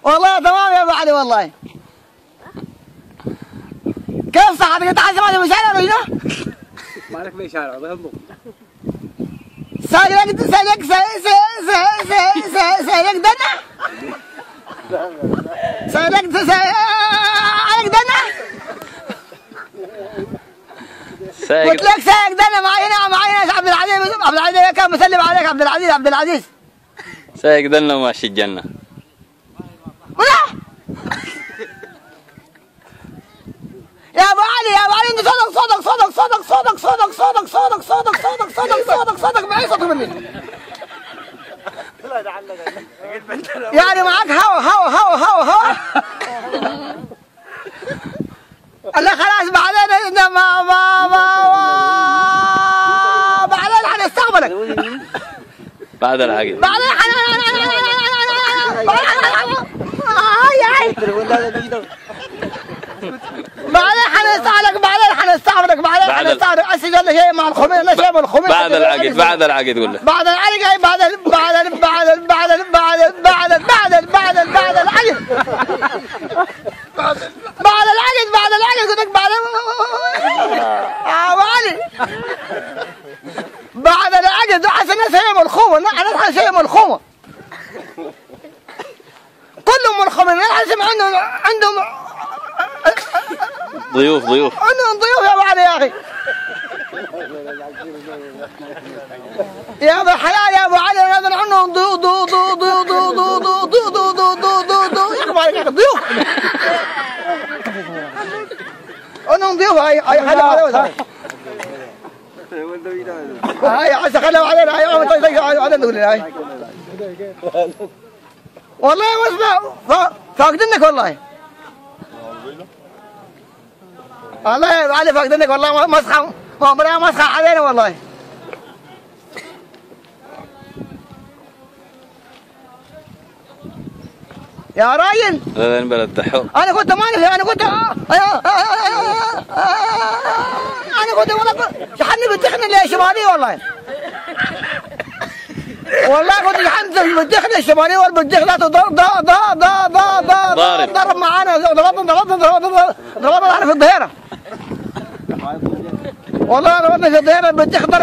والله تمام يا ابو علي والله. كيف صحتك؟ انت حاسس معي بشارع ولا؟ مالك بشارع بهمك. سالك دنا؟ سالك دنا؟ قلت لك سالك دنا معينا عبد العزيز كان مسلم عليك عبد العزيز. سالك دنا وماشي الجنة. يا ابو علي انت صدق معي صدق مني. يعني معك هوا لا خلاص بعدين بعدين حنستقبلك بعد العقد. بعدين حنستعملك اسجل شيء مع الخميس لا شيء مع الخميس بعد العقد قول له بعد العقد بعد العقد قلت لك بعد العقد حسن الناس هي ملخومه انا حسن شيء ملخومه كلهم ملخومين عندهم ضيوف عندهم ضيوف يا ابو علي يا اخي يا ابو الحلال يا ابو علي عندهم ضيوف ضيوف عندهم ضيوف هاي حدا هاي عسى خلوا علينا هاي نقول هاي والله واسمع فاقدنك والله يا ابو علي فاقدنك والله مسخه علينا والله يا راجل هذا البلد دحوم. انا كنت والله شحني بالتخنه اللي شماليه والله كنت شحنت بالتخنه الشماليه والبالتخنه ضرب معانا ضربنا في الظهيره والله ضربنا في الظهيره بالتخنه ضرب